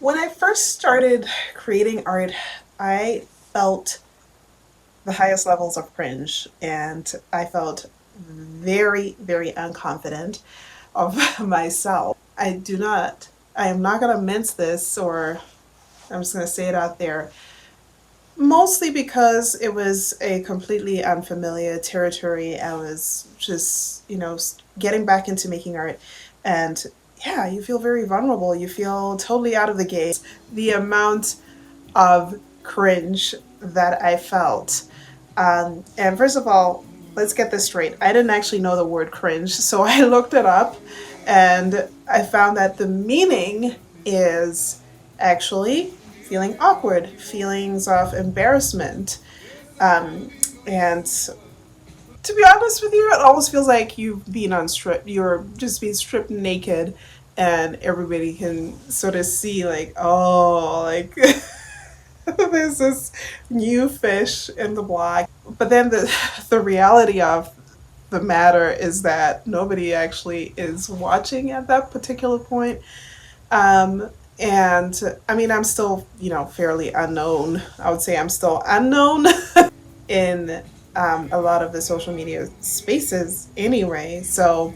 When I first started creating art, I felt the highest levels of cringe and I felt very, very unconfident of myself. I am not going to mince this, or I'm just going to say it out there, mostly because it was a completely unfamiliar territory. I was just, getting back into making art. And yeah, you feel very vulnerable. You feel totally out of the game. The amount of cringe that I felt. And first of all, let's get this straight. I didn't actually know the word cringe, so I looked it up and I found that the meaning is actually feeling awkward, feelings of embarrassment. And to be honest with you, it almost feels like you're just being stripped naked and everybody can sort of see like, oh, like there's this new fish in the block. But then the reality of the matter is that nobody actually is watching at that particular point. And I mean, I'm still, fairly unknown. I would say I'm still unknown in a lot of the social media spaces anyway. So,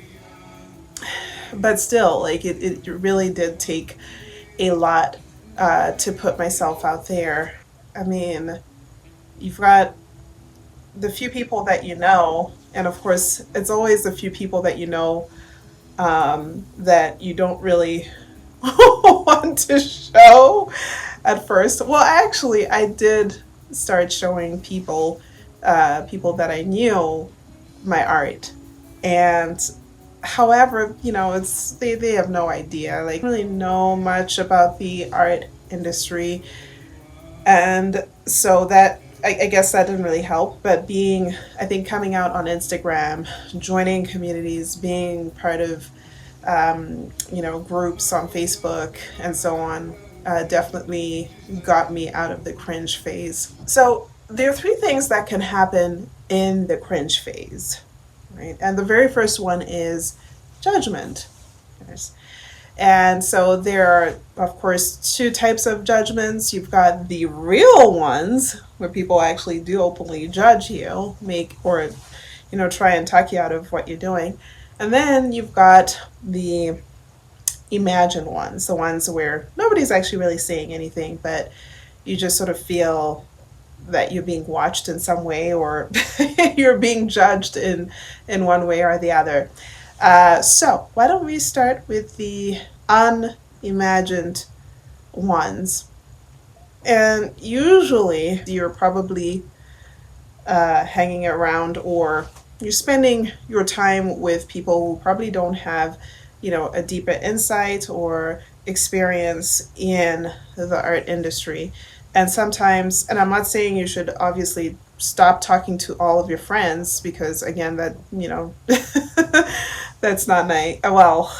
but still, like, it really did take a lot to put myself out there. I mean, you've got the few people that you know, and of course, it's always the few people that you know that you don't really want to show at first. Well, actually, I did start showing people that I knew my art, and however, they have no idea, like, really know much about the art industry, and so that I guess that didn't really help. But I think coming out on Instagram, joining communities, being part of groups on Facebook and so on, definitely got me out of the cringe phase. So there are three things that can happen in the cringe phase, right? And the very first one is judgment. And so there are, of course, two types of judgments. You've got the real ones where people actually do openly judge you, try and talk you out of what you're doing. And then you've got the imagined ones, the ones where nobody's actually really saying anything, but you just sort of feel that you're being watched in some way, or you're being judged in one way or the other. So why don't we start with the unimagined ones? And usually you're probably hanging around, or you're spending your time with people who probably don't have, a deeper insight or experience in the art industry. And sometimes, and I'm not saying you should obviously stop talking to all of your friends, because again, that, that's not nice. Well,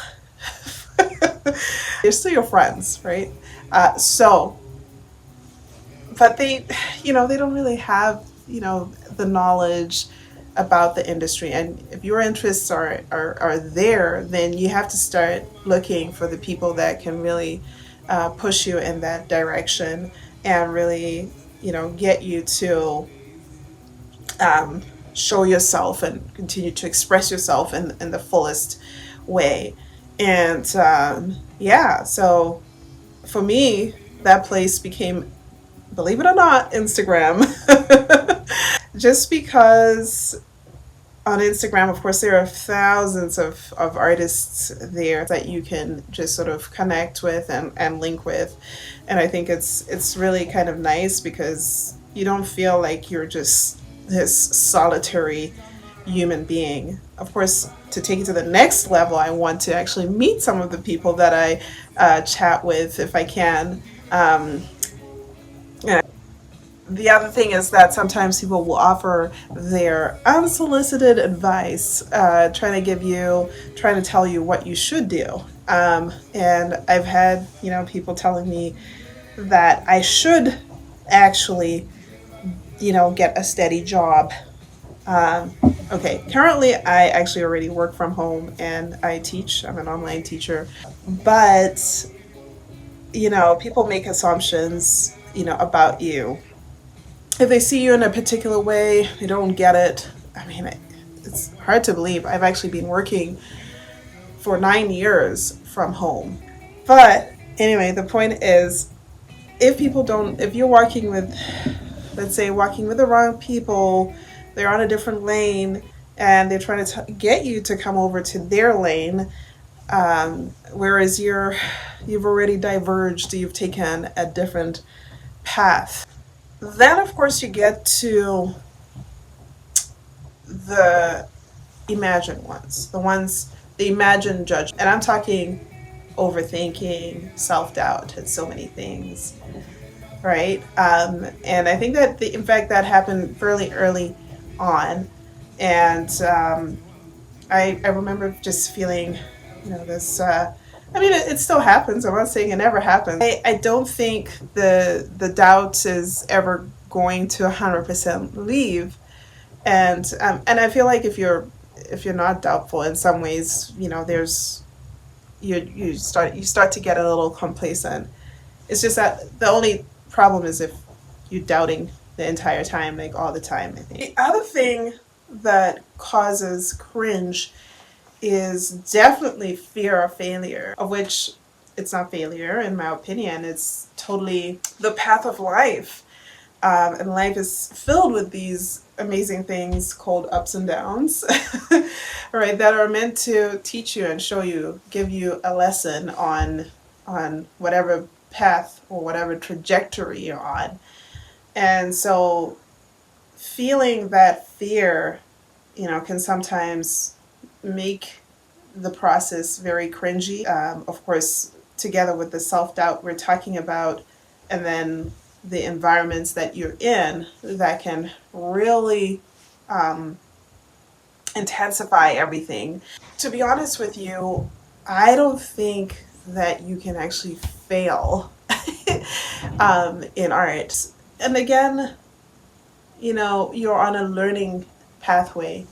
they're still your friends, right? So, but they don't really have, the knowledge about the industry. And if your interests are there, then you have to start looking for the people that can really push you in that direction, and really, get you to show yourself and continue to express yourself in the fullest way. And yeah, so for me, that place became, believe it or not, Instagram. Just because on Instagram, of course, there are thousands of artists there that you can just sort of connect with and link with. And I think it's really kind of nice because you don't feel like you're just this solitary human being. Of course, to take it to the next level, I want to actually meet some of the people that I chat with if I can. And the other thing is that sometimes people will offer their unsolicited advice, trying to tell you what you should do. And I've had, people telling me that I should actually, get a steady job. Okay, currently I actually already work from home and I teach. I'm an online teacher. But people make assumptions, about you. If they see you in a particular way, they don't get it. I mean, it's hard to believe. I've actually been working for 9 years from home. But anyway, the point is, if you're walking with, let's say, walking with the wrong people, they're on a different lane, and they're trying to get you to come over to their lane, whereas you've already diverged, you've taken a different path. Then, of course, you get to the imagined ones, the imagined judgment. And I'm talking overthinking, self doubt, and so many things, right? And I think that, in fact, that happened fairly early on. And I remember just feeling, this. I mean, it still happens. I'm not saying it never happens. I don't think the doubt is ever going to 100% leave. And I feel like if you're not doubtful in some ways, there's you start to get a little complacent. It's just that the only problem is if you're doubting the entire time, like all the time. I think the other thing that causes cringe is definitely fear of failure, of which it's not failure, in my opinion. It's totally the path of life. And life is filled with these amazing things called ups and downs, right? That are meant to teach you and show you, give you a lesson on whatever path or whatever trajectory you're on. And so, feeling that fear, can sometimes make the process very cringy. Of course, together with the self doubt we're talking about, and then the environments that you're in that can really intensify everything. To be honest with you, I don't think that you can actually fail in art. And again, you're on a learning pathway.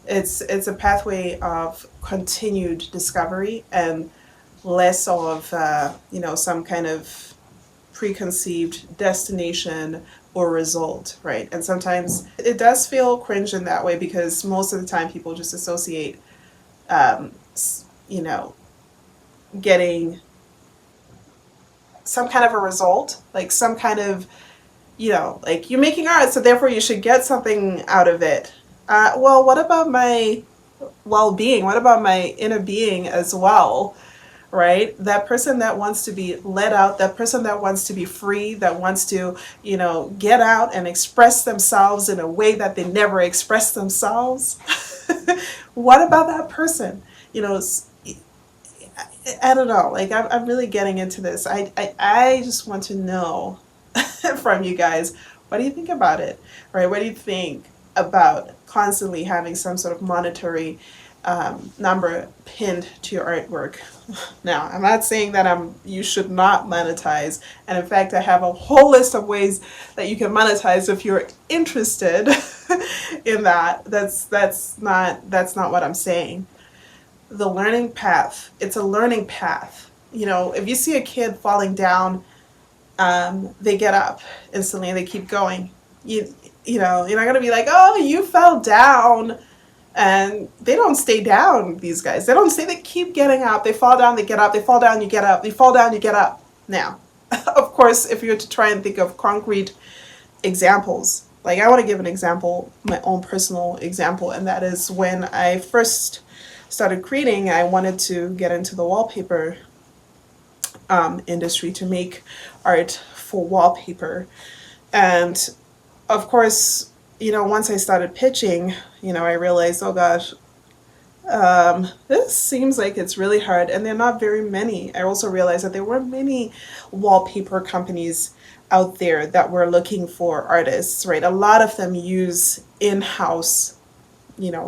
It's a pathway of continued discovery and less of some kind of preconceived destination or result, right? And sometimes it does feel cringe in that way because most of the time people just associate, you know, getting some kind of a result, like some kind of, like you're making art, so therefore you should get something out of it. Well, what about my well-being? What about my inner being as well? Right? That person that wants to be let out, that person that wants to be free, that wants to, get out and express themselves in a way that they never expressed themselves. What about that person? I don't know. Like, I'm really getting into this. I just want to know from you guys, what do you think about it? Right? What do you think about constantly having some sort of monetary number pinned to your artwork? Now, I'm not saying that you should not monetize, and in fact, I have a whole list of ways that you can monetize if you're interested in that. That's not what I'm saying. The learning path. It's a learning path. If you see a kid falling down, they get up instantly and they keep going. You're not gonna be like, oh, you fell down. And they don't stay down, these guys. They don't stay, they keep getting up. They fall down, they get up, they fall down, you get up, they fall down, you get up. Now, of course, if you were to try and think of concrete examples, like I want to give an example, my own personal example, and that is when I first started creating, I wanted to get into the wallpaper industry to make art for wallpaper. And of course, once I started pitching, I realized, oh gosh, this seems like it's really hard, and there are not very many. I also realized that there weren't many wallpaper companies out there that were looking for artists, right? A lot of them use in-house,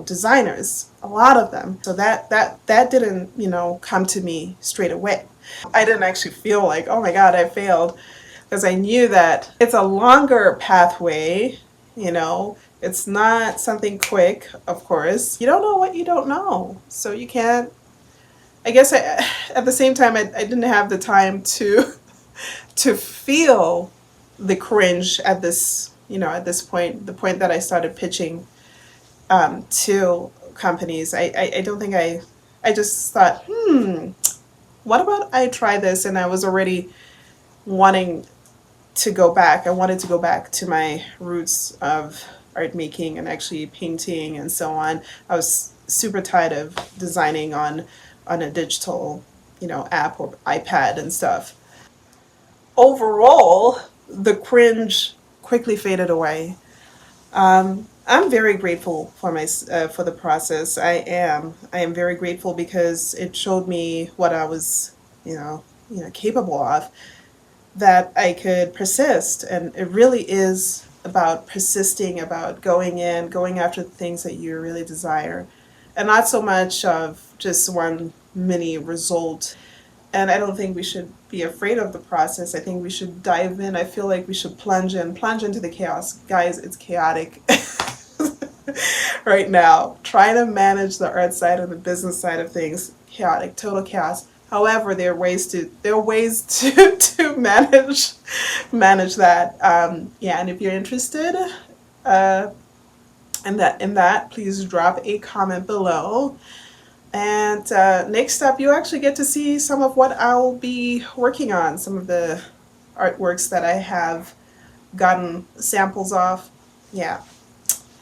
designers, a lot of them. So that didn't, come to me straight away. I didn't actually feel like, oh my God, I failed, because I knew that it's a longer pathway. It's not something quick, of course. You don't know what you don't know. So you can't, I guess at the same time, I didn't have the time to to feel the cringe at this, at this point, the point that I started pitching to companies. I don't think I just thought, what about I try this? And I was already wanting to go back. I wanted to go back to my roots of art making and actually painting and so on. I was super tired of designing on a digital, app or iPad and stuff. Overall, the cringe quickly faded away. I'm very grateful for for the process. I am very grateful because it showed me what I was, capable of. That I could persist, and it really is about persisting, about going in, going after the things that you really desire, and not so much of just one mini result. And I don't think we should be afraid of the process. I think we should dive in. I feel like we should plunge into the chaos. Guys, it's chaotic right now. Trying to manage the art side and the business side of things, chaotic, total chaos. However, there are ways to to manage that. Yeah, and if you're interested in that, please drop a comment below. And next up, you actually get to see some of what I'll be working on, some of the artworks that I have gotten samples of. Yeah.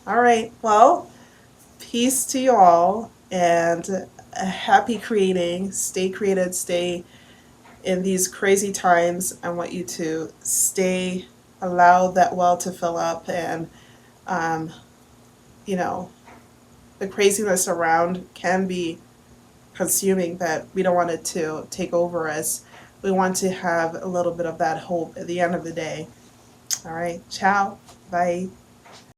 All right. Well, peace to y'all and happy creating. Stay creative. Stay in these crazy times. I want you to allow that well to fill up, and, um, you know, the craziness around can be consuming, but we don't want it to take over us. We want to have a little bit of that hope at the end of the day. All right, ciao, bye.